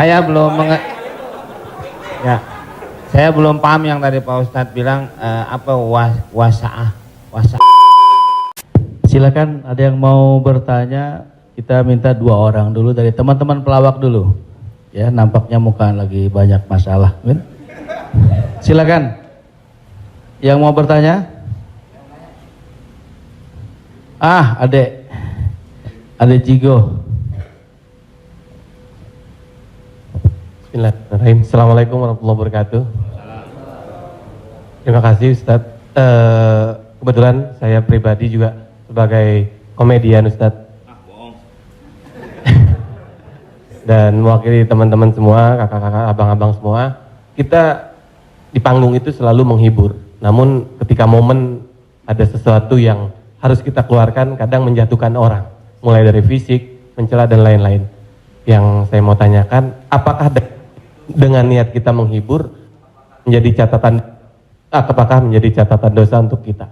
Saya belum ya, saya belum paham yang tadi Pak Ustadz bilang apa wasa'ah. Silakan, ada yang mau bertanya? Kita minta 2 orang dulu dari teman-teman pelawak dulu. Ya, nampaknya muka lagi banyak masalah. Silakan. Yang mau bertanya? Adek Jigo. Bismillahirrahmanirrahim. Assalamualaikum warahmatullahi wabarakatuh. Terima kasih Ustadz. Kebetulan saya pribadi juga sebagai komedian Ustadz. Dan mewakili teman-teman semua, kakak-kakak, abang-abang semua. Kita di panggung itu selalu menghibur. Namun ketika momen ada sesuatu yang harus kita keluarkan, kadang menjatuhkan orang. Mulai dari fisik, mencela dan lain-lain. Yang saya mau tanyakan, apakah dengan niat kita menghibur menjadi catatan, apakah menjadi catatan dosa untuk kita?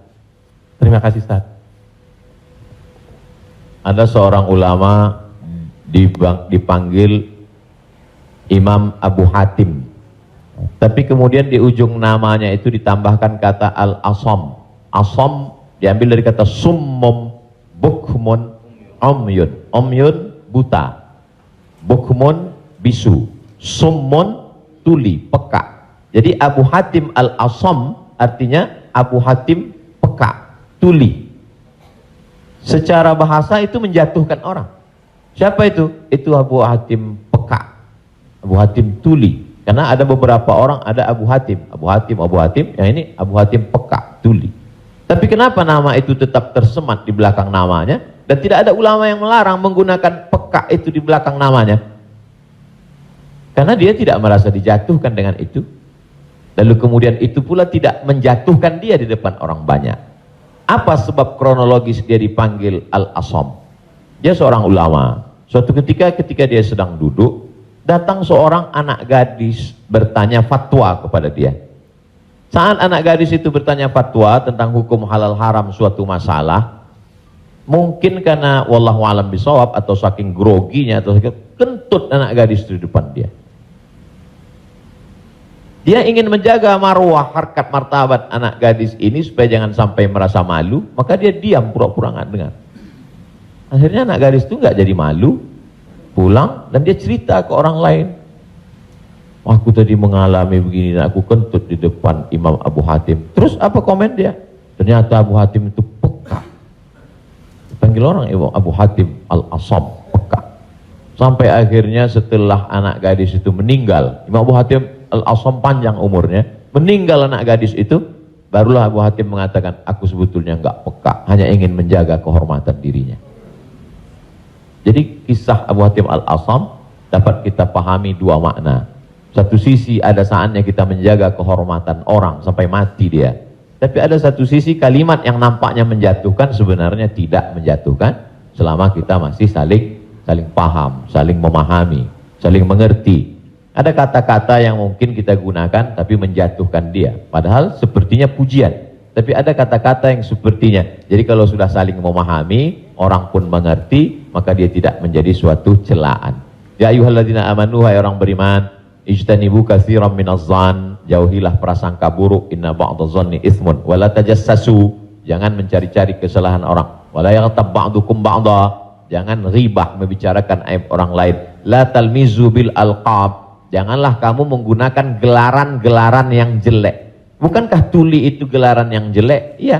Terima kasih Ustaz. Ada seorang ulama dipanggil Imam Abu Hatim, tapi kemudian di ujung namanya itu ditambahkan kata Al-Asam. Asam diambil dari kata summum, bukmun, umyun. Umyun buta, bukmun bisu, summun tuli, peka. Jadi Abu Hatim Al-Asam artinya Abu Hatim peka, tuli. Secara bahasa itu menjatuhkan orang. Siapa itu? Itu Abu Hatim peka, Abu Hatim tuli. Karena ada beberapa orang, ada Abu Hatim, yang ini Abu Hatim peka, tuli. Tapi kenapa nama itu tetap tersemat di belakang namanya? Dan tidak ada ulama yang melarang menggunakan peka itu di belakang namanya. Karena dia tidak merasa dijatuhkan dengan itu. Lalu kemudian itu pula tidak menjatuhkan dia di depan orang banyak. Apa sebab kronologis dia dipanggil Al-Asam? Dia seorang ulama. Suatu ketika dia sedang duduk, datang seorang anak gadis bertanya fatwa kepada dia. Saat anak gadis itu bertanya fatwa tentang hukum halal haram suatu masalah, mungkin karena wallahu alam bisawab atau saking groginya atau kentut anak gadis itu di depan dia. Dia ingin menjaga marwah, harkat, martabat anak gadis ini supaya jangan sampai merasa malu, maka dia diam, pura-pura nggak dengar. Akhirnya anak gadis itu nggak jadi malu, pulang dan dia cerita ke orang lain. Aku tadi mengalami begini dan aku kentut di depan Imam Abu Hatim. Terus apa komen dia? Ternyata Abu Hatim itu peka. Dipanggil orang Imam Abu Hatim Al-Asam, peka. Sampai akhirnya setelah anak gadis itu meninggal, Imam Abu Hatim Al-Asam panjang umurnya, meninggal anak gadis itu, barulah Abu Hatim mengatakan, aku sebetulnya enggak peka, hanya ingin menjaga kehormatan dirinya. Jadi kisah Abu Hatim Al-Asam dapat kita pahami 2 makna. Satu sisi ada saatnya kita menjaga kehormatan orang sampai mati dia. Tapi ada satu sisi kalimat yang nampaknya menjatuhkan sebenarnya tidak menjatuhkan selama kita masih saling paham, saling memahami, saling mengerti. Ada kata-kata yang mungkin kita gunakan tapi menjatuhkan dia. Padahal sepertinya pujian. Tapi ada kata-kata yang sepertinya. Jadi kalau sudah saling memahami, orang pun mengerti, maka dia tidak menjadi suatu celaan. Ya ayyuhalladzina amanu, hai orang beriman, ijtanibu katsiran minadh-dhann, jauhilah prasangka buruk, inna ba'dadh-dhanni itsmun, wala tajassasu, jangan mencari-cari kesalahan orang. Wala yaghtab ba'dukum ba'dha, jangan ribah membicarakan aib orang lain. La talmizu bil alqab, janganlah kamu menggunakan gelaran-gelaran yang jelek. Bukankah tuli itu gelaran yang jelek? Iya.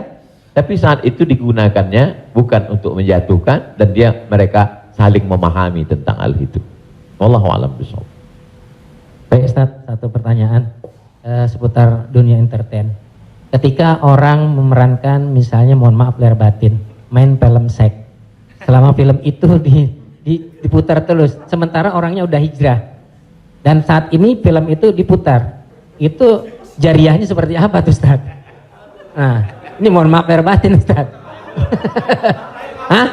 Tapi saat itu digunakannya bukan untuk menjatuhkan dan mereka saling memahami tentang hal itu. Wallahu a'lam bishawab. Baik Ustaz, satu pertanyaan seputar dunia entertain. Ketika orang memerankan misalnya, mohon maaf lahir batin, main film seks. Selama film itu diputar terus, sementara orangnya udah hijrah. Dan saat ini film itu diputar, itu jariahnya seperti apa tuh Ustaz? Nah, ini mohon maaf lahir batin Ustaz. Hah?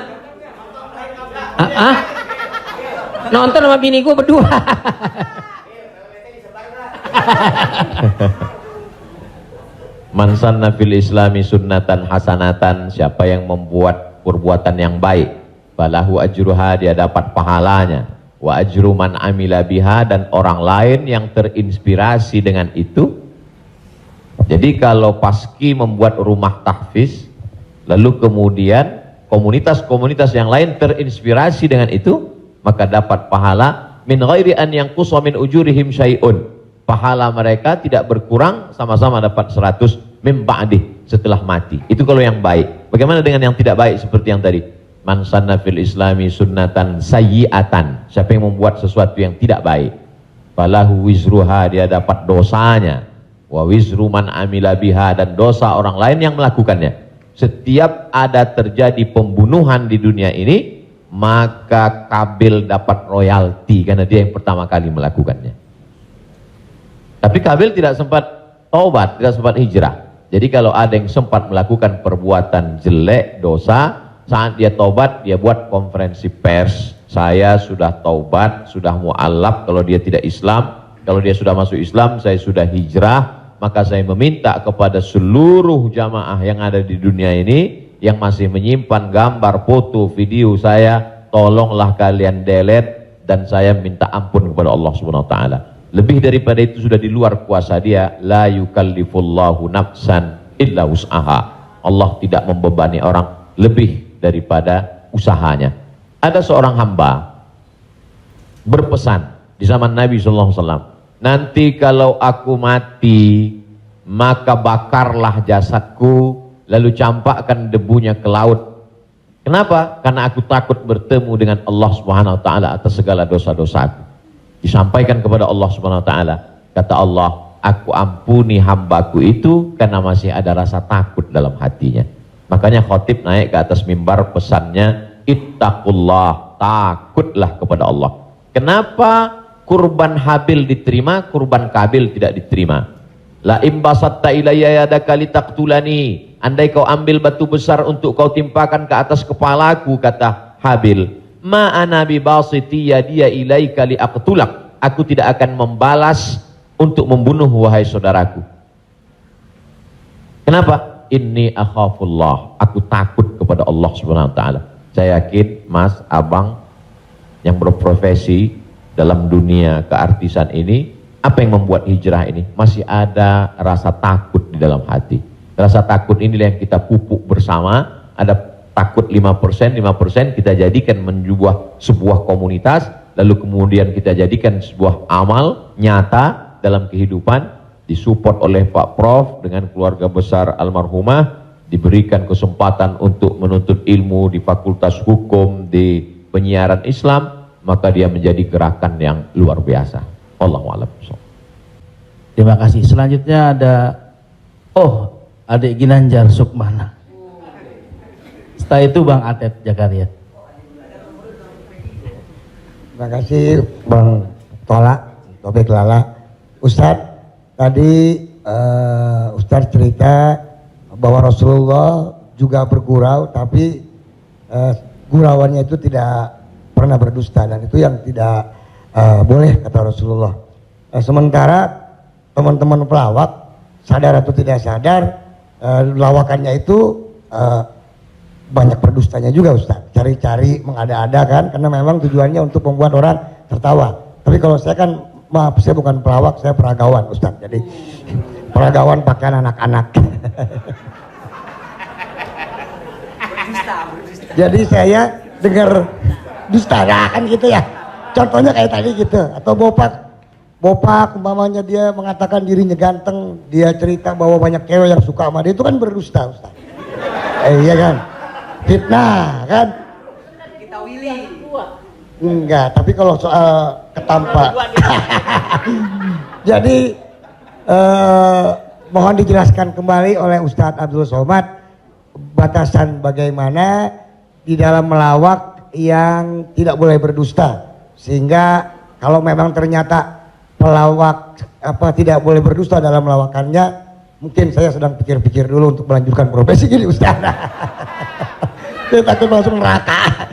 Nonton sama bini gue berdua. Man sanna fil islami sunnatan hasanatan, siapa yang membuat perbuatan yang baik, falahu ajruha, dia dapat pahalanya. wa ajru man amila biha, dan orang lain yang terinspirasi dengan itu. Jadi kalau Paski membuat rumah tahfiz, lalu kemudian komunitas-komunitas yang lain terinspirasi dengan itu, maka dapat pahala min ghairi an yanqusa min ujurihim syai'un. Pahala mereka tidak berkurang, sama-sama dapat 100 min ba'dih, setelah mati. Itu kalau yang baik. Bagaimana dengan yang tidak baik seperti yang tadi? Man sanna fil islami sunnatan sayyi'atan. Siapa yang membuat sesuatu yang tidak baik, falahu wizruha, dia dapat dosanya, wa wizru man amila biha, dan dosa orang lain yang melakukannya. Setiap ada terjadi pembunuhan di dunia ini, maka Kabil dapat royalti karena dia yang pertama kali melakukannya. Tapi Kabil tidak sempat taubat, tidak sempat hijrah. Jadi kalau ada yang sempat melakukan perbuatan jelek, dosa, saat dia taubat, dia buat konferensi pers. Saya sudah taubat, sudah mu'alaf kalau dia tidak Islam. Kalau dia sudah masuk Islam, saya sudah hijrah. Maka saya meminta kepada seluruh jamaah yang ada di dunia ini, yang masih menyimpan gambar, foto, video saya, tolonglah kalian delete, dan saya minta ampun kepada Allah Subhanahu wa taala. Lebih daripada itu sudah di luar kuasa dia. La yukallifullahu nafsan illa wus'aha. Allah tidak membebani orang lebih daripada usahanya. Ada seorang hamba berpesan di zaman Nabi SAW, nanti kalau aku mati, maka bakarlah jasadku, lalu campakkan debunya ke laut. Kenapa? Karena aku takut bertemu dengan Allah Subhanahu wa taala atas segala dosa-dosaku. Disampaikan kepada Allah Subhanahu wa taala, kata Allah, aku ampuni hambaku itu karena masih ada rasa takut dalam hatinya. Makanya khotib naik ke atas mimbar, pesannya ittaqullah, takutlah kepada Allah. Kenapa kurban Habil diterima, kurban Kabil tidak diterima? La imbasatta ilayya yadaka litaqtulani, andai kau ambil batu besar untuk kau timpakan ke atas kepalaku, kata Habil, ma ana bibasiti yadiya ilaika liaqtulak, aku tidak akan membalas untuk membunuh wahai saudaraku. Kenapa? Inni akhafullah, aku takut kepada Allah Subhanahu wa taala. Saya yakin Mas, Abang yang berprofesi dalam dunia keartisan ini, apa yang membuat hijrah ini? Masih ada rasa takut di dalam hati. Rasa takut inilah yang kita pupuk bersama. Ada takut 5%, 5% kita jadikan menjadi sebuah komunitas, lalu kemudian kita jadikan sebuah amal nyata dalam kehidupan, disupport oleh Pak Prof dengan keluarga besar almarhumah, diberikan kesempatan untuk menuntut ilmu di Fakultas Hukum, di penyiaran Islam, maka dia menjadi gerakan yang luar biasa. Wallahu a'lam. Terima kasih. Selanjutnya ada adik Ginanjar Sukmana. Setelah itu Bang Atet Jakaria. Terima kasih Bang Tola, Tobek Lala. Ustadz, tadi Ustadz cerita bahwa Rasulullah juga bergurau, tapi gurauannya itu tidak pernah berdusta, dan itu yang tidak boleh, kata Rasulullah. Sementara teman-teman pelawak, sadar atau tidak sadar, lawakannya itu banyak berdustanya juga Ustaz. Cari-cari, mengada-ada kan, karena memang tujuannya untuk membuat orang tertawa. Tapi kalau saya kan, maaf, saya bukan pelawak, saya peragawan Ustaz. Jadi peragawan pakaian anak-anak. Jadi saya dengar dusta kan gitu ya. Contohnya kayak tadi gitu. Atau Bopak umpamanya dia mengatakan dirinya ganteng, dia cerita bahwa banyak cewek yang suka sama dia, itu kan berdusta Ustaz. Iya kan? Fitnah kan? Kita Willy. Enggak, tapi kalau soal ketampak. Jadi mohon dijelaskan kembali oleh Ustadz Abdul Somad batasan bagaimana di dalam melawak yang tidak boleh berdusta, sehingga kalau memang ternyata pelawak tidak boleh berdusta dalam melawakannya, mungkin saya sedang pikir-pikir dulu untuk melanjutkan profesi gini Ustaz. Saya takut masuk neraka.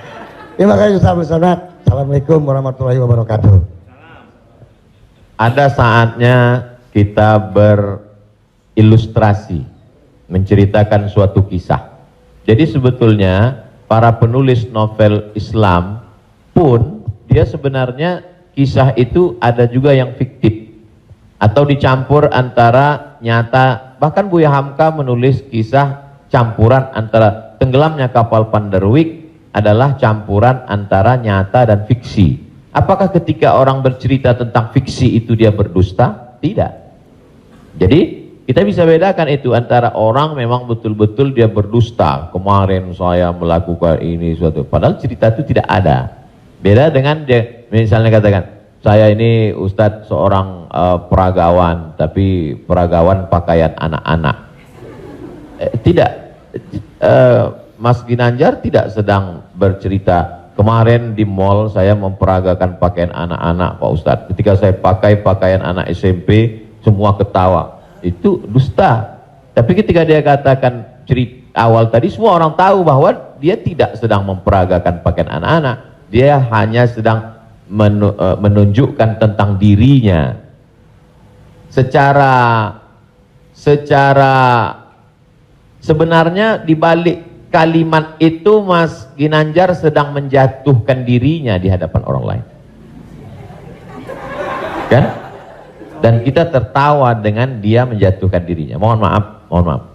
Terima kasih Ustaz Abdul Somad. Assalamualaikum warahmatullahi wabarakatuh. Ada saatnya kita berilustrasi, menceritakan suatu kisah. Jadi sebetulnya para penulis novel Islam pun dia sebenarnya kisah itu ada juga yang fiktif atau dicampur antara nyata. Bahkan Buya Hamka menulis kisah campuran antara tenggelamnya kapal Panderwick adalah campuran antara nyata dan fiksi. Apakah ketika orang bercerita tentang fiksi itu dia berdusta? Tidak. Jadi kita bisa bedakan itu antara orang memang betul-betul dia berdusta. Kemarin saya melakukan ini suatu, padahal cerita itu tidak ada. Beda dengan dia misalnya katakan, saya ini Ustadz seorang peragawan, tapi peragawan pakaian anak-anak. Tidak, Mas Ginanjar tidak sedang bercerita, kemarin di mall saya memperagakan pakaian anak-anak Pak Ustadz. Ketika saya pakai pakaian anak SMP, semua ketawa. Itu dusta. Tapi ketika dia katakan cerita awal tadi, semua orang tahu bahwa dia tidak sedang memperagakan pakaian anak-anak. Dia hanya sedang menunjukkan tentang dirinya. Secara sebenarnya di balik kalimat itu Mas Ginanjar sedang menjatuhkan dirinya di hadapan orang lain. Kan? Dan kita tertawa dengan dia menjatuhkan dirinya. Mohon maaf,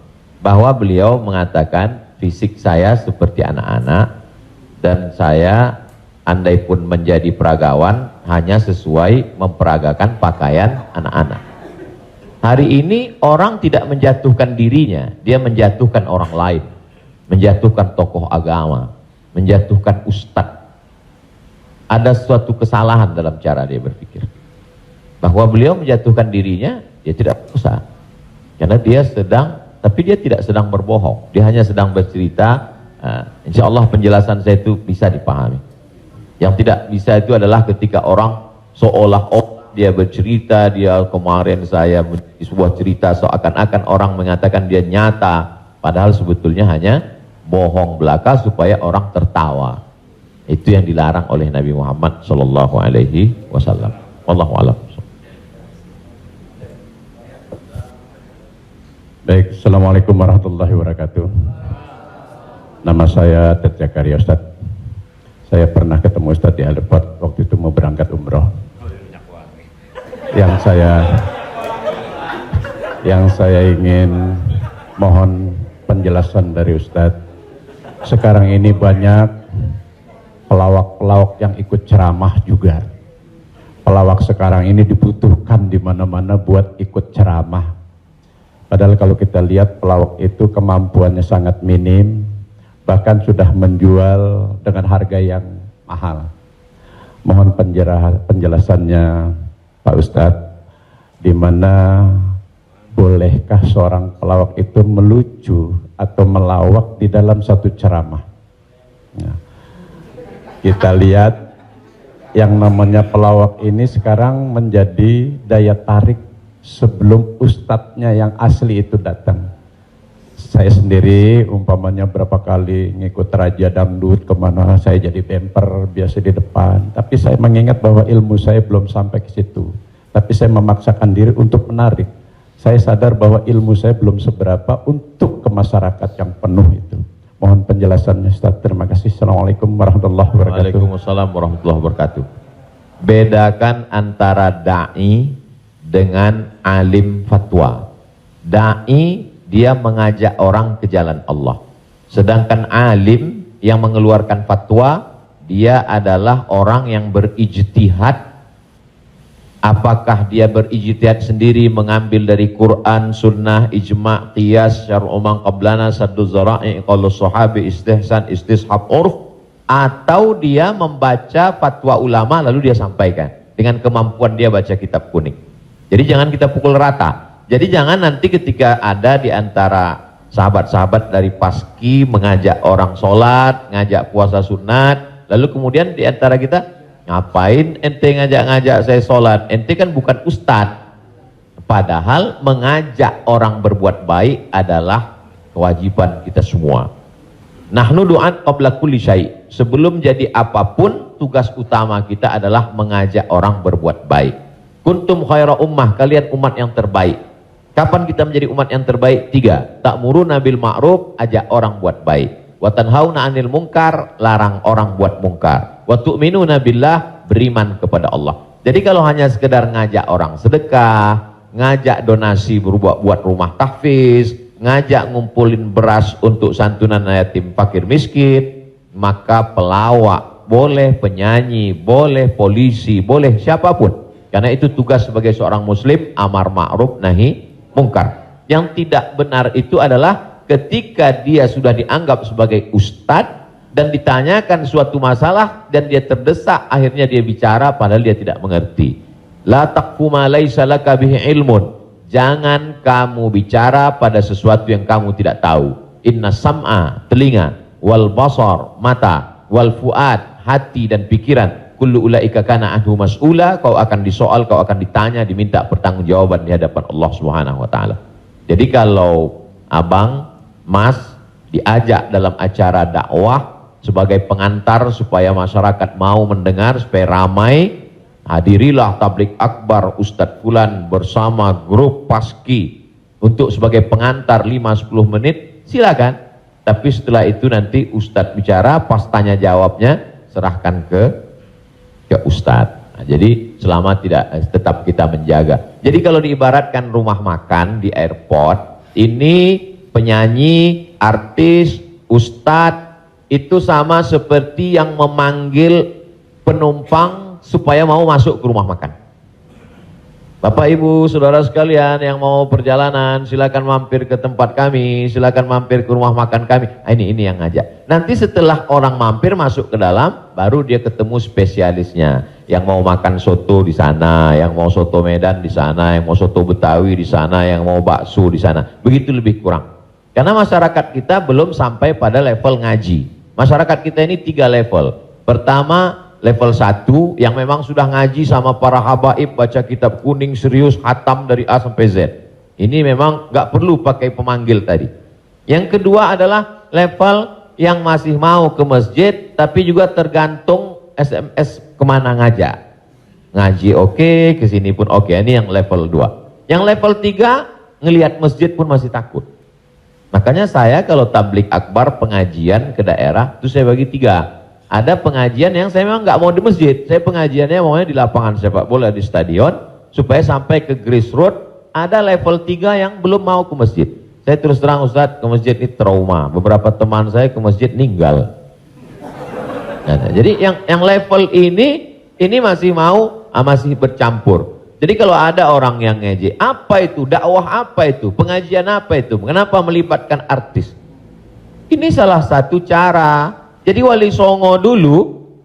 bahwa beliau mengatakan fisik saya seperti anak-anak dan saya andai pun menjadi peragawan hanya sesuai memperagakan pakaian anak-anak. Hari ini orang tidak menjatuhkan dirinya, dia menjatuhkan orang lain, menjatuhkan tokoh agama, menjatuhkan ustadz. Ada suatu kesalahan dalam cara dia berpikir. Bahwa beliau menjatuhkan dirinya, dia tidak usah. Karena dia sedang, tapi dia tidak sedang berbohong. Dia hanya sedang bercerita. Insya Allah penjelasan saya itu bisa dipahami. Yang tidak bisa itu adalah ketika orang seolah-olah dia bercerita, dia kemarin saya di sebuah cerita seakan-akan orang mengatakan dia nyata. Padahal sebetulnya hanya bohong belaka supaya orang tertawa. Itu yang dilarang oleh Nabi Muhammad SAW. Wallahu a'lam. Baik, Assalamualaikum warahmatullahi wabarakatuh. Nama saya Ted Zakaria Ustadz. Saya pernah ketemu Ustadz di airport waktu itu mau berangkat umroh. Yang saya ingin mohon penjelasan dari Ustadz. Sekarang ini banyak pelawak-pelawak yang ikut ceramah juga. Pelawak sekarang ini dibutuhkan di mana-mana buat ikut ceramah. Padahal kalau kita lihat pelawak itu kemampuannya sangat minim, bahkan sudah menjual dengan harga yang mahal. Mohon penjelasannya Pak Ustadz, di mana bolehkah seorang pelawak itu melucu atau melawak di dalam satu ceramah? Nah, kita lihat yang namanya pelawak ini sekarang menjadi daya tarik sebelum ustadznya yang asli itu datang. Saya sendiri umpamanya berapa kali ngikut raja dangdut kemana, saya jadi bemper biasa di depan. Tapi saya mengingat bahwa ilmu saya belum sampai ke situ. Tapi saya memaksakan diri untuk menarik. Saya sadar bahwa ilmu saya belum seberapa untuk ke masyarakat yang penuh itu. Mohon penjelasannya Ustaz. Terima kasih. Assalamualaikum warahmatullahi wabarakatuh. Waalaikumsalam warahmatullahi wabarakatuh. Bedakan antara da'i dengan alim fatwa. Da'i dia mengajak orang ke jalan Allah. Sedangkan alim yang mengeluarkan fatwa, dia adalah orang yang berijtihad. Apakah dia berijtihad sendiri mengambil dari Quran, sunnah, ijma', qiyas, syar'u man qablana, saddu zara'i, qaulus sahabi, istihsan, istishab, urf, atau dia membaca fatwa ulama lalu dia sampaikan dengan kemampuan dia baca kitab kuning. Jadi jangan kita pukul rata. Jadi jangan nanti ketika ada di antara sahabat-sahabat dari Paski mengajak orang sholat, ngajak puasa sunat, lalu kemudian di antara kita, ngapain ente ngajak-ngajak saya sholat? Ente kan bukan ustadz. Padahal mengajak orang berbuat baik adalah kewajiban kita semua. Nahnu du'at qabla kulli syai'. Sebelum jadi apapun, tugas utama kita adalah mengajak orang berbuat baik. Kuntum khaira ummah, kalian umat yang terbaik. Kapan kita menjadi umat yang terbaik? 3. Ta'muruna bil ma'ruf, ajak orang buat baik. Wa tanhauna 'anil munkar, larang orang buat mungkar. Wa tu'minuna billah, beriman kepada Allah. Jadi kalau hanya sekedar ngajak orang sedekah, ngajak donasi buat rumah tahfiz, ngajak ngumpulin beras untuk santunan yatim fakir miskin, maka pelawak boleh, penyanyi boleh, polisi boleh, siapapun. Karena itu tugas sebagai seorang muslim, amar ma'ruf nahi mungkar. Yang tidak benar itu adalah ketika dia sudah dianggap sebagai ustadz dan ditanyakan suatu masalah dan dia terdesak, akhirnya dia bicara padahal dia tidak mengerti. La taqfu ma laisa laka bihi ilmun. Jangan kamu bicara pada sesuatu yang kamu tidak tahu. Inna sam'a, telinga, wal basar, mata, wal fuad, hati dan pikiran, kullu ulaika kana anhu mas'ula, kau akan disoal, kau akan ditanya, diminta pertanggungjawaban di hadapan Allah Subhanahu wa taala. Jadi kalau abang, mas diajak dalam acara dakwah sebagai pengantar supaya masyarakat mau mendengar, supaya ramai, hadirilah tablik akbar Ustadz Fulan bersama grup Paski untuk sebagai pengantar 5-10 menit, silakan. Tapi setelah itu nanti Ustadz bicara, pas tanya jawabnya serahkan ke Ustadz. Nah, jadi selama tetap kita menjaga. Jadi kalau diibaratkan rumah makan di airport, ini penyanyi, artis, Ustadz itu sama seperti yang memanggil penumpang supaya mau masuk ke rumah makan. Bapak Ibu saudara sekalian yang mau perjalanan, silakan mampir ke tempat kami, silakan mampir ke rumah makan kami. Ini yang ngajak. Nanti setelah orang mampir masuk ke dalam, baru dia ketemu spesialisnya. Yang mau makan soto di sana, yang mau soto Medan di sana, yang mau soto Betawi di sana, yang mau bakso di sana. Begitu lebih kurang. Karena masyarakat kita belum sampai pada level ngaji. Masyarakat kita ini 3 level. Pertama, level 1 yang memang sudah ngaji sama para habaib, baca kitab kuning serius, hatam dari A sampai Z. Ini memang nggak perlu pakai pemanggil tadi. Yang kedua adalah level yang masih mau ke masjid, tapi juga tergantung SMS kemana ngajak. Ngaji oke, kesini pun oke. Ini yang level 2. Yang level 3, ngelihat masjid pun masih takut. Makanya saya kalau tablik akbar pengajian ke daerah itu saya bagi 3. Ada pengajian yang saya memang nggak mau di masjid, saya pengajiannya maunya di lapangan sepak bola, di stadion, supaya sampai ke grassroots. Ada level 3 yang belum mau ke masjid. Saya terus terang Ustadz, ke masjid ini trauma. Beberapa teman saya ke masjid ninggal. Nah, jadi yang level ini masih mau, masih bercampur. Jadi kalau ada orang yang ngejek, apa itu? Dakwah apa itu? Pengajian apa itu? Kenapa melibatkan artis? Ini salah satu cara. Jadi Wali Songo dulu,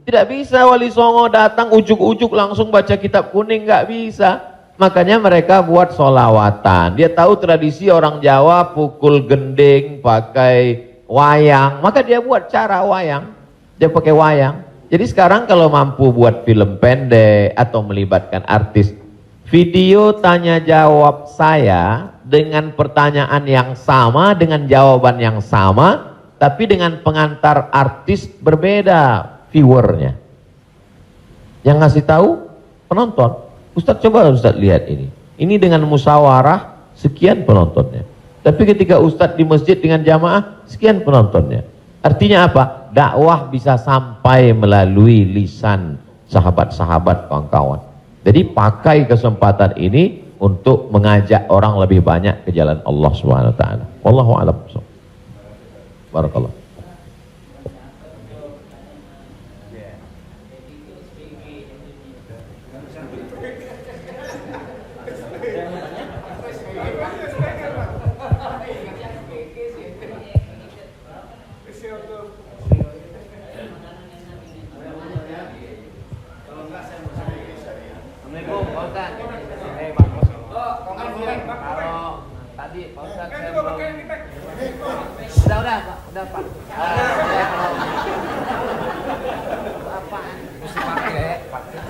tidak bisa Wali Songo datang ujuk-ujuk langsung baca kitab kuning, nggak bisa. Makanya mereka buat solawatan. Dia tahu tradisi orang Jawa pukul gending, pakai wayang. Maka dia buat cara wayang. Dia pakai wayang. Jadi sekarang kalau mampu buat film pendek atau melibatkan artis, video tanya jawab saya dengan pertanyaan yang sama, dengan jawaban yang sama, tapi dengan pengantar artis berbeda viewernya. Yang ngasih tahu penonton. Ustadz coba Ustadz lihat ini. Ini dengan musyawarah sekian penontonnya. Tapi ketika Ustadz di masjid dengan jamaah sekian penontonnya. Artinya apa? Dakwah bisa sampai melalui lisan sahabat-sahabat, kawan-kawan. Jadi pakai kesempatan ini untuk mengajak orang lebih banyak ke jalan Allah Subhanahu wa taala. Wallahu a'lam. Barakallah. Udah Pak. Apaan? Mesti pakai.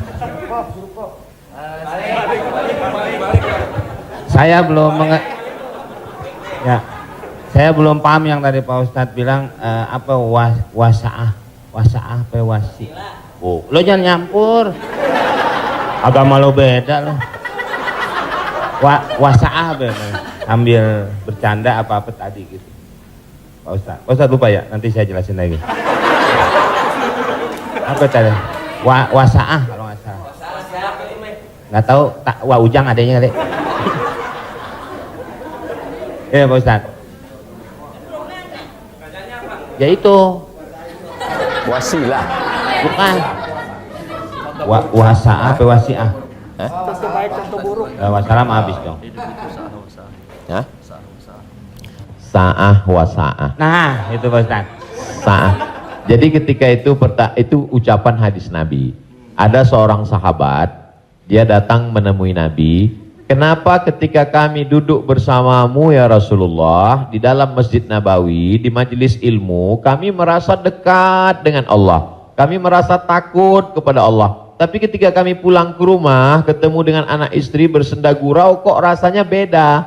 Saya belum ya, saya belum paham yang tadi Pak Ustadz bilang apa wasaah apa wasi. Oh, lo jangan nyampur. Agama lo beda lo. Wasaah ambil bercanda apa tadi gitu. Pak Ustadz lupa ya, nanti saya jelasin lagi. Apa tadi? Wasaah kalau nggak Nggak tahu, tak Wah Ujang adanya kali. Ya Pak Ustadz. Ya itu. Wasilah. Bukan. Wasa'ah apa wasi'ah? Contoh baik, contoh buruk. Wassalam habis dong. Hah? Sa'ah wa sa'ah. Nah, itu Pak Ustadz. Sa'ah. Jadi ketika itu ucapan hadis Nabi. Ada seorang sahabat, dia datang menemui Nabi. Kenapa ketika kami duduk bersamamu ya Rasulullah di dalam Masjid Nabawi, di majelis ilmu, kami merasa dekat dengan Allah. Kami merasa takut kepada Allah. Tapi ketika kami pulang ke rumah, ketemu dengan anak istri bersenda gurau, kok rasanya beda.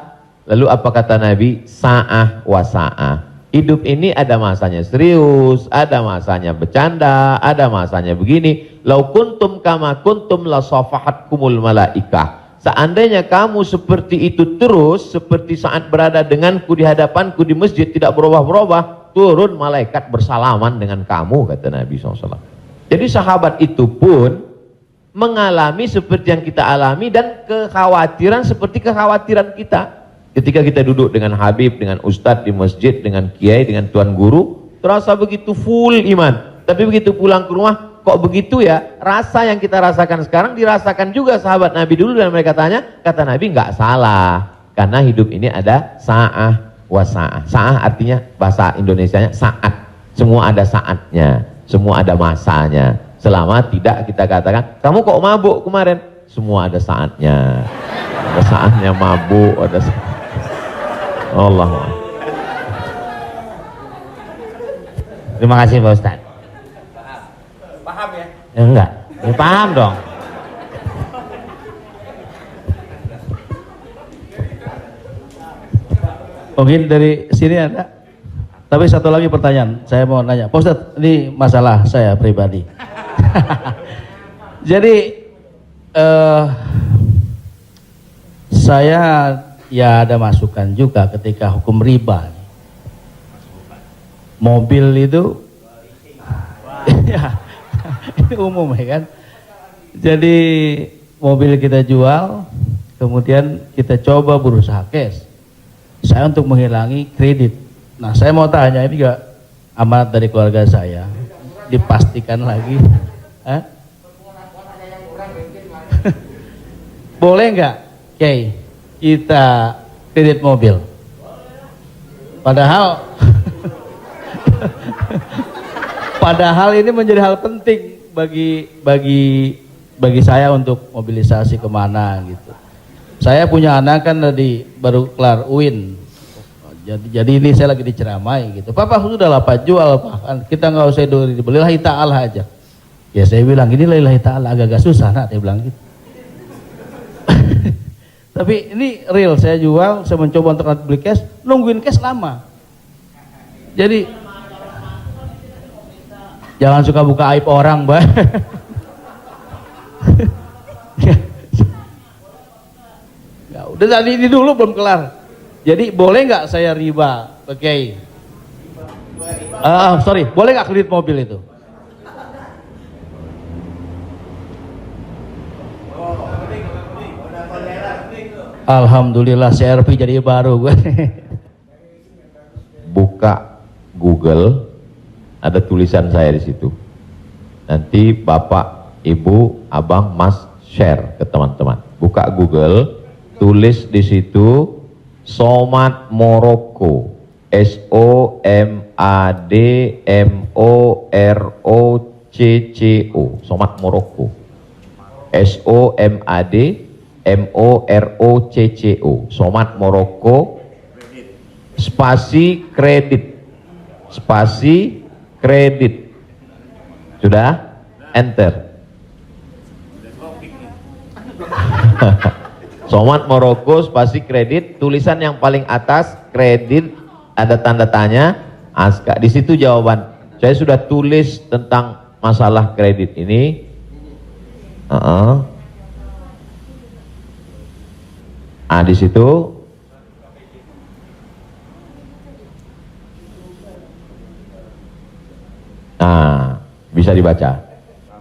Lalu apa kata Nabi? Sa'ah wa sa'ah. Hidup ini ada masanya serius, ada masanya bercanda, ada masanya begini. Lau kuntum kama kuntum la safahatkumul malaikah. Seandainya kamu seperti itu terus, seperti saat berada denganku di hadapanku di masjid, tidak berubah-berubah, turun malaikat bersalaman dengan kamu, kata Nabi SAW. Jadi sahabat itu pun mengalami seperti yang kita alami dan kekhawatiran seperti kekhawatiran kita. Ketika kita duduk dengan Habib, dengan Ustadz di masjid, dengan Kiai, dengan Tuan Guru, terasa begitu full iman. Tapi begitu pulang ke rumah, kok begitu ya? Rasa yang kita rasakan sekarang dirasakan juga sahabat Nabi dulu, dan mereka tanya, kata Nabi nggak salah. Karena hidup ini ada sa'ah wa sa'ah. Sa'ah artinya bahasa Indonesianya saat. Semua ada saatnya, semua ada masanya. Selama tidak kita katakan, kamu kok mabuk kemarin? Semua ada saatnya. Ada saatnya mabuk, ada saatnya. Allah. Terima kasih Pak Ustadz. Paham ya? Ya, enggak, ya, paham dong. Mungkin dari sini ada. Tapi satu lagi pertanyaan, saya mau nanya. Pak Ustadz, ini masalah saya pribadi. Jadi saya ya ada masukan juga ketika hukum riba. Mobil itu ya, ini umum ya kan. Jadi mobil kita jual, kemudian kita coba berusaha cash. Saya untuk menghilangi kredit. Nah, saya mau tanya, ini juga amanat dari keluarga saya. Dipastikan lagi. Boleh nggak, Kiai, kita kredit mobil? Padahal padahal ini menjadi hal penting bagi saya untuk mobilisasi kemana gitu. Saya punya anak kan baru kelar UIN. Jadi ini saya lagi diceramai gitu. Papa sudah lah Pak, jual Pak. Kita nggak usah dibeli, lillahi ta'ala aja. Ya saya bilang ini lillahi ta'ala agak susah nak, dia bilang gitu. Tapi ini real, saya jual, saya mencoba untuk beli cash, nungguin cash lama. Jadi jangan suka buka aib orang, Mbak. Ya, udah tadi ini dulu belum kelar. Jadi boleh nggak saya riba, Oke. Sorry, boleh nggak kredit mobil itu? Alhamdulillah CRV jadi baru gue. Buka Google, ada tulisan saya di situ. Nanti Bapak, Ibu, Abang, Mas share ke teman-teman. Buka Google, tulis di situ Somad Morocco, SOMADMOROCCO, Somad Morocco, SOMADMOROCCO, Somad Morocco, spasi kredit, sudah, enter. Somad Morocco spasi kredit, tulisan yang paling atas kredit, ada tanda tanya, Aska. Di situ jawaban. Saya sudah tulis tentang masalah kredit ini. Di situ. Nah, bisa dibaca.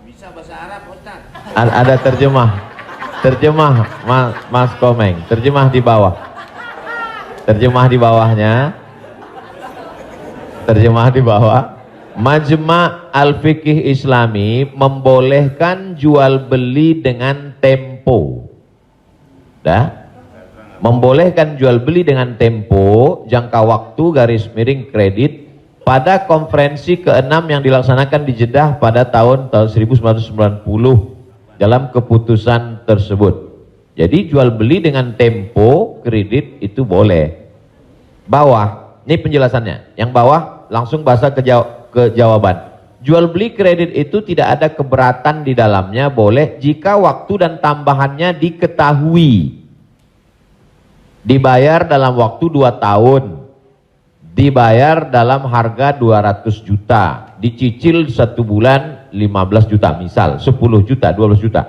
Bisa bahasa Arab, Ustaz. Ada Terjemah Mas Komeng, terjemah di bawah. Terjemah di bawahnya. Terjemah di bawah. Majma' Al-Fiqih Islami membolehkan jual beli dengan tempo. Dah? Membolehkan jual beli dengan tempo, jangka waktu, garis miring kredit pada konferensi ke-6 yang dilaksanakan di Jeddah pada tahun 1990 dalam keputusan tersebut. Jadi jual beli dengan tempo kredit itu boleh. Bawah, ini penjelasannya. Yang bawah langsung bahasa ke jawaban. Jual beli kredit itu tidak ada keberatan di dalamnya, boleh jika waktu dan tambahannya diketahui. Dibayar dalam waktu 2 tahun. Dibayar dalam harga 200 juta. Dicicil 1 bulan 15 juta, misal 10 juta, 12 juta.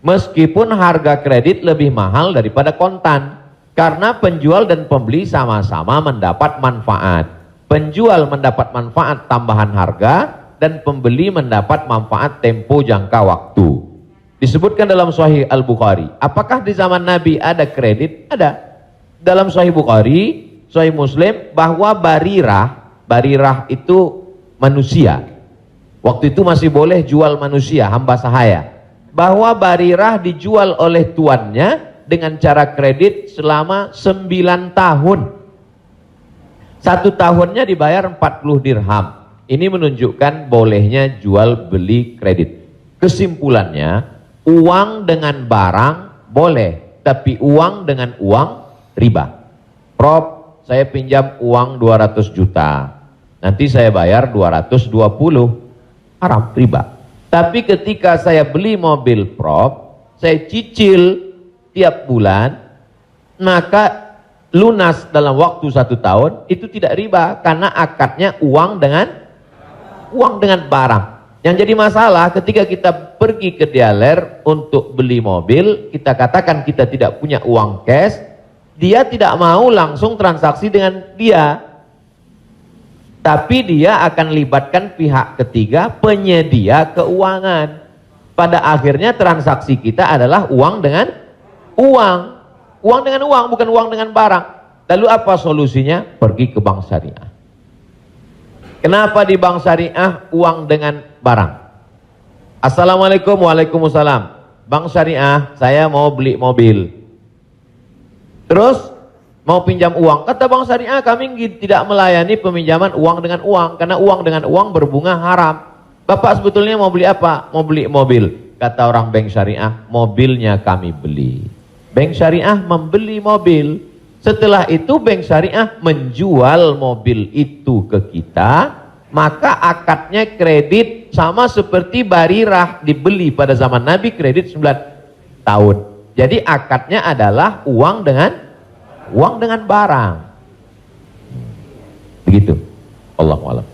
Meskipun harga kredit lebih mahal daripada kontan, karena penjual dan pembeli sama-sama mendapat manfaat. Penjual mendapat manfaat tambahan harga dan pembeli mendapat manfaat tempo jangka waktu. Disebutkan dalam Sahih Al-Bukhari. Apakah di zaman Nabi ada kredit? Ada. Dalam Sahih Bukhari, Sahih Muslim, bahwa barirah itu manusia. Waktu itu masih boleh jual manusia, hamba sahaya. Bahwa barirah dijual oleh tuannya dengan cara kredit selama 9 tahun. 1 tahunnya dibayar 40 dirham. Ini menunjukkan bolehnya jual beli kredit. Kesimpulannya, uang dengan barang boleh, tapi uang dengan uang riba. Prof, saya pinjam uang 200 juta. Nanti saya bayar 220. Haram, riba. Tapi ketika saya beli mobil, Prof, saya cicil tiap bulan, maka lunas dalam waktu 1 tahun, itu tidak riba, karena akadnya uang dengan barang. Yang jadi masalah ketika kita pergi ke dealer untuk beli mobil, kita katakan kita tidak punya uang cash, dia tidak mau langsung transaksi dengan dia, tapi dia akan libatkan pihak ketiga, penyedia keuangan. Pada akhirnya transaksi kita adalah uang dengan uang. Uang dengan uang, bukan uang dengan barang. Lalu apa solusinya? Pergi ke bank syariah. Kenapa di bank syariah uang dengan barang? Assalamualaikum, waalaikumsalam. Bank syariah, saya mau beli mobil. Terus mau pinjam uang, kata bank syariah, kami tidak melayani peminjaman uang dengan uang, karena uang dengan uang berbunga haram. Bapak sebetulnya mau beli apa? Mau beli mobil. Kata orang bank syariah, mobilnya kami beli. Bank syariah membeli mobil. Setelah itu bank syariah menjual mobil itu ke kita, maka akadnya kredit sama seperti barirah dibeli pada zaman Nabi, kredit 9 tahun. Jadi akadnya adalah uang dengan barang. Begitu. Allahu a'lam.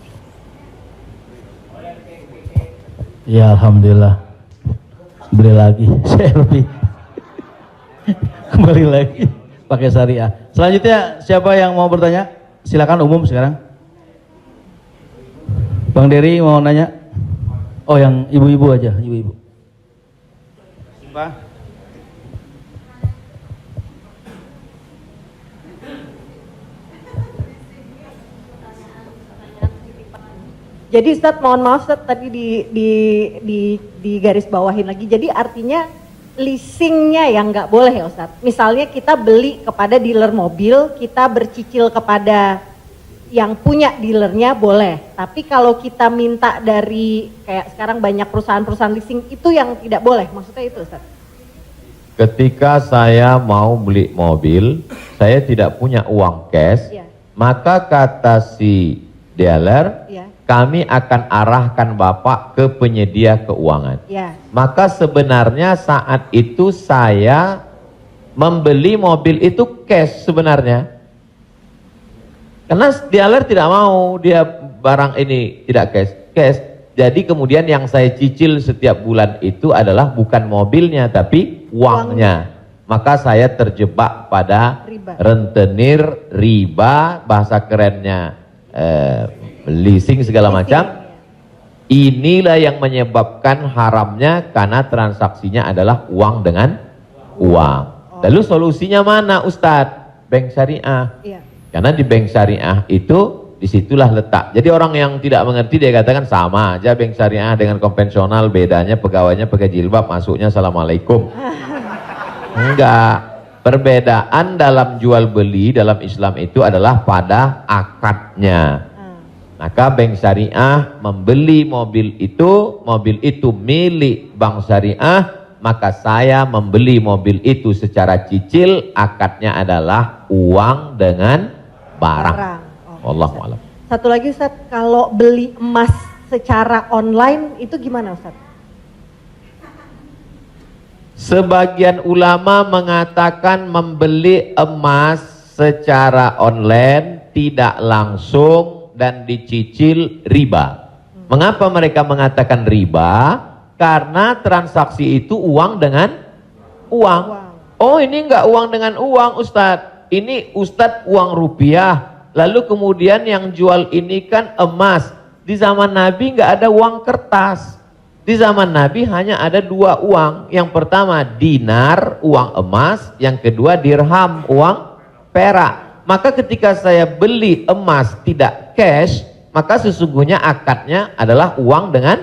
Ya alhamdulillah. Beli lagi, saya lebih kembali lagi pakai syariah. Selanjutnya siapa yang mau bertanya? Silakan umum sekarang. Bang Dery mau nanya? Oh, yang ibu-ibu aja, ibu-ibu. Pak. Jadi Ustadz, mohon maaf Ustadz, tadi di garis bawahin lagi. Jadi artinya leasingnya yang nggak boleh ya Ustadz. Misalnya kita beli kepada dealer mobil, kita bercicil kepada yang punya dealernya boleh. Tapi kalau kita minta dari kayak sekarang banyak perusahaan-perusahaan leasing, itu yang tidak boleh. Maksudnya itu Ustadz. Ketika saya mau beli mobil, saya tidak punya uang cash, maka kata si dealer, kami akan arahkan Bapak ke penyedia keuangan. Maka sebenarnya saat itu saya membeli mobil itu cash sebenarnya. Karena dealer tidak mau dia barang ini tidak cash. Jadi kemudian yang saya cicil setiap bulan itu adalah bukan mobilnya tapi uangnya. Maka saya terjebak pada rentenir, riba, bahasa kerennya leasing segala macam. Inilah yang menyebabkan haramnya, karena transaksinya adalah uang dengan uang. Lalu solusinya mana Ustadz? Bank syariah. Iya. Karena di bank syariah itu disitulah letak. Jadi orang yang tidak mengerti dia katakan sama aja bank syariah dengan konvensional, bedanya pegawainya pakai jilbab, masuknya assalamualaikum. Enggak. Perbedaan dalam jual beli dalam Islam itu adalah pada akadnya. Maka bank syariah membeli mobil itu milik bank syariah, maka saya membeli mobil itu secara cicil, akadnya adalah uang dengan barang. Wallahu a'lam. Satu lagi Ustaz, kalau beli emas secara online itu gimana Ustaz? Sebagian ulama mengatakan membeli emas secara online tidak langsung dan dicicil riba. Mengapa mereka mengatakan riba? Karena transaksi itu uang dengan uang. Oh, ini enggak uang dengan uang Ustadz. Ini Ustadz uang rupiah. Lalu kemudian yang jual ini kan emas. Di zaman Nabi enggak ada uang kertas. Di zaman Nabi hanya ada dua uang. Yang pertama dinar, uang emas. Yang kedua dirham, uang perak. Maka ketika saya beli emas tidak cash, maka sesungguhnya akadnya adalah uang dengan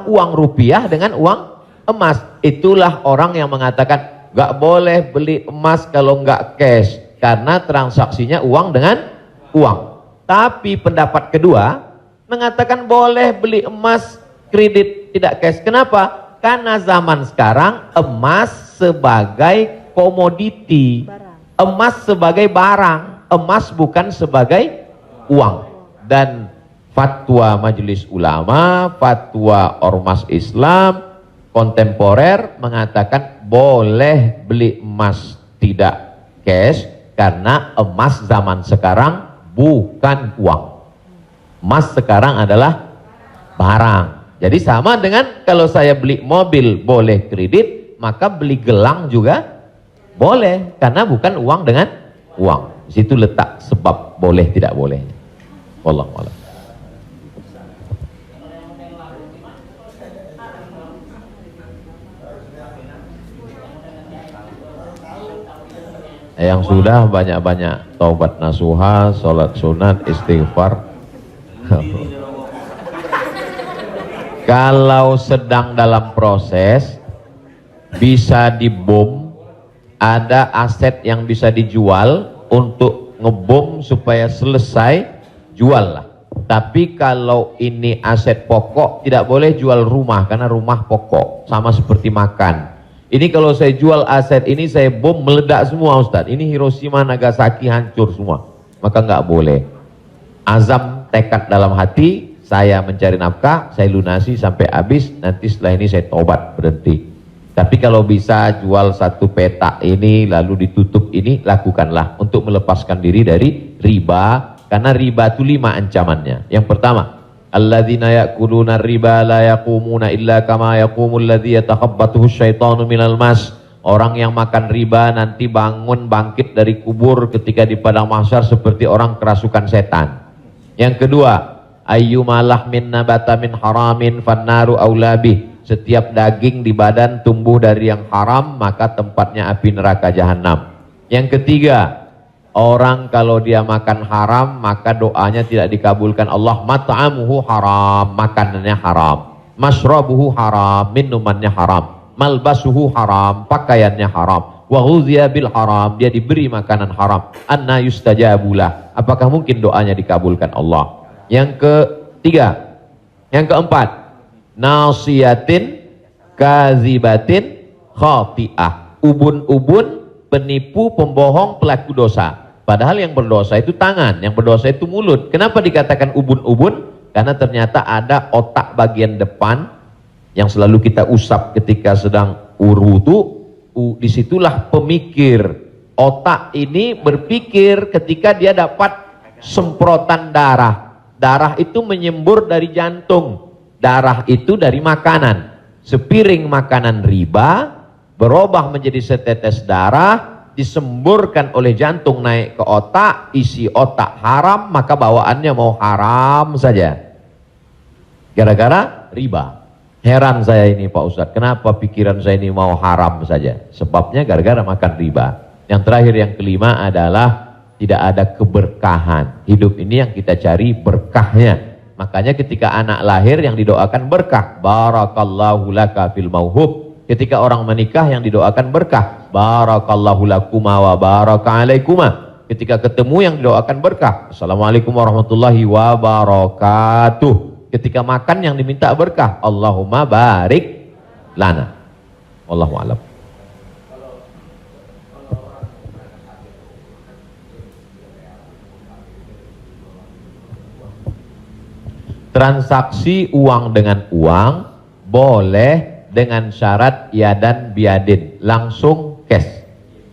uang rupiah dengan uang emas. Itulah orang yang mengatakan gak boleh beli emas kalau gak cash, karena transaksinya uang dengan uang. Tapi pendapat kedua mengatakan boleh beli emas kredit tidak cash. Kenapa? Karena zaman sekarang emas sebagai komoditi, emas sebagai barang, emas bukan sebagai uang. Dan fatwa Majelis Ulama, fatwa Ormas Islam kontemporer mengatakan boleh beli emas tidak cash karena emas zaman sekarang bukan uang. Emas sekarang adalah barang. Jadi sama dengan kalau saya beli mobil boleh kredit, maka beli gelang juga boleh karena bukan uang dengan uang. Di situ letak sebab boleh tidak boleh. Wallahu a'lam. Yang sudah banyak-banyak taubat nasuha, sholat sunat, istighfar. Kalau sedang dalam proses bisa dibom, ada aset yang bisa dijual untuk ngebom supaya selesai, jual lah. Tapi kalau ini aset pokok tidak boleh jual rumah karena rumah pokok, sama seperti makan. Ini kalau saya jual aset ini saya bom meledak semua Ustaz. Ini Hiroshima Nagasaki hancur semua. Maka nggak boleh. Azam tekad dalam hati, saya mencari nafkah, saya lunasi sampai habis, nanti setelah ini saya tobat berhenti. Tapi kalau bisa jual satu petak ini lalu ditutup ini, lakukanlah untuk melepaskan diri dari riba. Karena riba itu 5 ancamannya. Yang pertama, alladzina ya'kuluna riba la yaqumuna illa kama yaqumul ladzi yatakhabbathu syaitanu minal mas. Orang yang makan riba nanti bangun bangkit dari kubur ketika di padang mahsyar seperti orang kerasukan setan. Yang kedua, ayyuma lahmin nabata min haramin fannaru aulabih. Setiap daging di badan tumbuh dari yang haram, maka tempatnya api neraka jahanam. Yang ketiga, orang kalau dia makan haram, maka doanya tidak dikabulkan Allah. Mat'amuhu haram, makanannya haram. Mashrabuhu haram, minumannya haram. Malbasuhu haram, pakaiannya haram. Wa ghuziya bil haram, dia diberi makanan haram. Anna yustajabulah, apakah mungkin doanya dikabulkan Allah? Yang ketiga, yang keempat, nasiyatin kazibatin khati'ah. Ubun-ubun, penipu, pembohong, pelaku dosa. Padahal yang berdosa itu tangan, yang berdosa itu mulut. Kenapa dikatakan ubun-ubun? Karena ternyata ada otak bagian depan yang selalu kita usap ketika sedang wudu. Disitulah pemikir. Otak ini berpikir ketika dia dapat semprotan darah. Darah itu menyembur dari jantung. Darah itu dari makanan. Sepiring makanan riba berubah menjadi setetes darah, disemburkan oleh jantung naik ke otak, isi otak haram, maka bawaannya mau haram saja. Gara-gara riba. Heran saya ini Pak Ustadz, kenapa pikiran saya ini mau haram saja? Sebabnya gara-gara makan riba. Yang terakhir, yang kelima adalah tidak ada keberkahan. Hidup ini yang kita cari berkahnya. Makanya ketika anak lahir yang didoakan berkah. Barakallahu laka fil mauhub. Ketika orang menikah yang didoakan berkah. Barakallahu lakuma wa baraka alaikuma. Ketika ketemu yang didoakan berkah. Assalamualaikum warahmatullahi wabarakatuh. Ketika makan yang diminta berkah. Allahumma barik lana. Wallahu a'lam. Transaksi uang dengan uang boleh dengan syarat yadan biadin, langsung cash.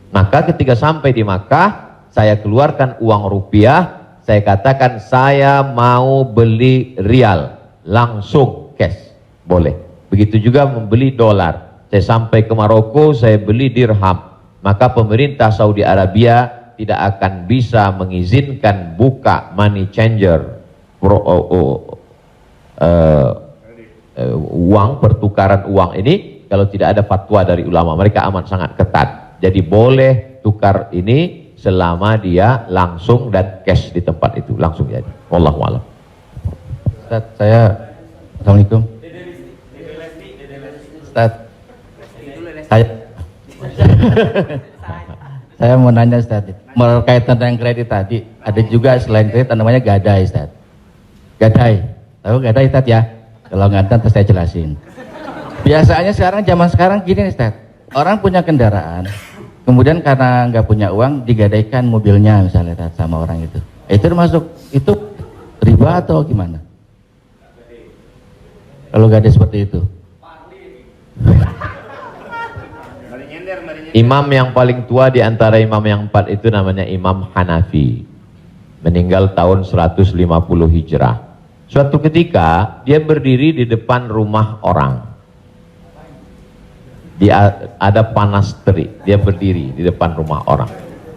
Maka ketika sampai di Makkah, saya keluarkan uang rupiah, saya katakan saya mau beli rial, langsung cash, boleh. Begitu juga membeli dolar. Saya sampai ke Maroko, saya beli dirham. Maka pemerintah Saudi Arabia tidak akan bisa mengizinkan buka money changer, uang, pertukaran uang ini kalau tidak ada fatwa dari ulama. Mereka amat sangat ketat. Jadi boleh tukar ini selama dia langsung dan cash di tempat itu, langsung jadi. Wallahu a'lam. Ustaz, Assalamualaikum. Ustaz, saya mau nanya Ustaz, berkaitan dengan kredit tadi, ada juga selain kredit namanya gadai Ustaz. Gadai, tahu gadai Ustaz ya? Kalau nggak tahu saya jelasin. Biasanya zaman sekarang gini Ustaz, orang punya kendaraan, kemudian karena nggak punya uang digadaikan mobilnya misalnya sama orang itu. Itu termasuk itu riba atau gimana? Kalau gadai seperti itu. Imam yang paling tua di antara imam yang 4 itu namanya Imam Hanafi. Meninggal tahun 150 Hijrah. Suatu ketika dia berdiri di depan rumah orang. Ada panas terik, dia berdiri di depan rumah orang.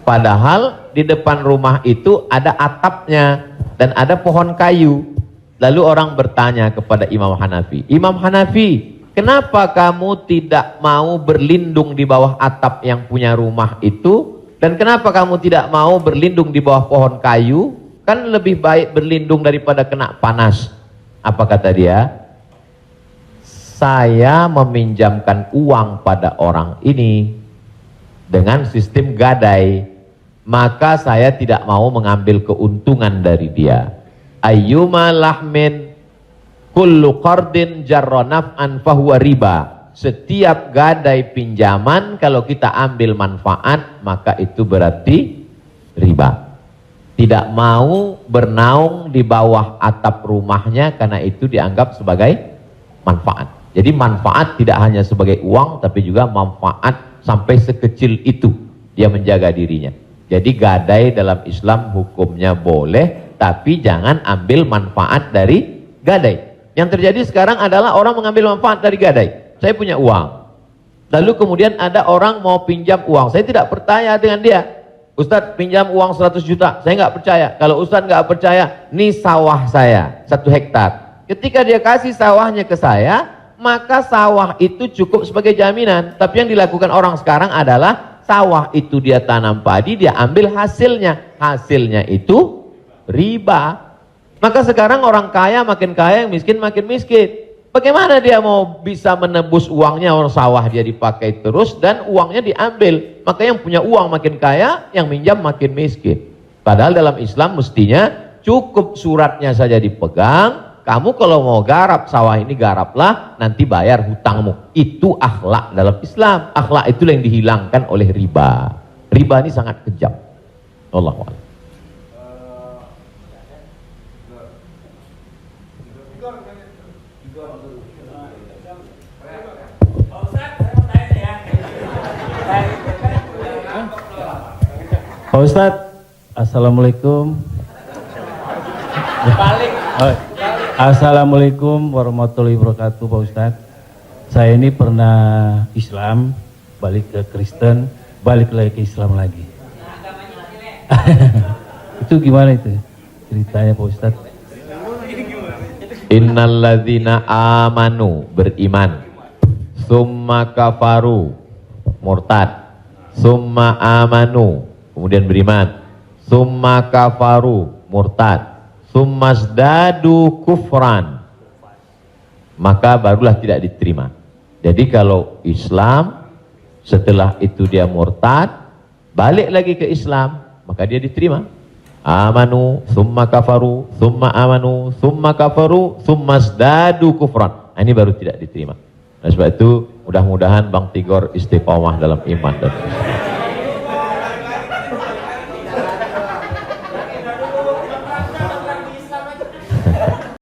Padahal di depan rumah itu ada atapnya dan ada pohon kayu. Lalu orang bertanya kepada Imam Hanafi, Imam Hanafi, kenapa kamu tidak mau berlindung di bawah atap yang punya rumah itu? Dan kenapa kamu tidak mau berlindung di bawah pohon kayu? Kan lebih baik berlindung daripada kena panas. Apa kata dia? Saya meminjamkan uang pada orang ini dengan sistem gadai, maka saya tidak mau mengambil keuntungan dari dia. Ayyuma lahmin kullu qardin jarra naf'an fahuwa riba. Setiap gadai pinjaman kalau kita ambil manfaat maka itu berarti riba. Tidak mau bernaung di bawah atap rumahnya karena itu dianggap sebagai manfaat. Jadi manfaat tidak hanya sebagai uang tapi juga manfaat sampai sekecil itu dia menjaga dirinya. Jadi gadai dalam Islam hukumnya boleh, tapi jangan ambil manfaat dari gadai. Yang terjadi sekarang adalah orang mengambil manfaat dari gadai. Saya punya uang, lalu kemudian ada orang mau pinjam uang, saya tidak percaya dengan dia. Ustadz pinjam uang 100 juta, saya nggak percaya. Kalau Ustadz nggak percaya, ini sawah saya 1 hektar. Ketika dia kasih sawahnya ke saya, maka sawah itu cukup sebagai jaminan. Tapi yang dilakukan orang sekarang adalah sawah itu dia tanam padi, dia ambil hasilnya. Hasilnya itu riba. Maka sekarang orang kaya makin kaya, yang miskin makin miskin. Bagaimana dia mau bisa menebus uangnya, orang sawah dia dipakai terus dan uangnya diambil. Maka yang punya uang makin kaya, yang minjam makin miskin. Padahal dalam Islam mestinya cukup suratnya saja dipegang. Kamu kalau mau garap sawah ini garaplah, nanti bayar hutangmu. Itu akhlak dalam Islam. Akhlak itulah yang dihilangkan oleh riba. Riba ini sangat kejam. Allahu a'lam. Pak Ustadz, Assalamualaikum. Assalamualaikum warahmatullahi wabarakatuh Pak Ustadz. Saya ini pernah Islam, balik ke Kristen, balik lagi ke Islam lagi. Itu gimana itu ceritanya Pak Ustadz? Innalladzina amanu, beriman, summa kafaru, murtad, summa amanu, kemudian beriman, summa kafaru, murtad, summa zdadu kufran, maka barulah tidak diterima. Jadi kalau Islam setelah itu dia murtad, balik lagi ke Islam, maka dia diterima. Amanu, summa kafaru, summa amanu, summa kafaru, summa zdadu kufran. Nah, ini baru tidak diterima. Nah, sebab itu mudah-mudahan Bang Tigor istiqomah dalam iman dan Islam.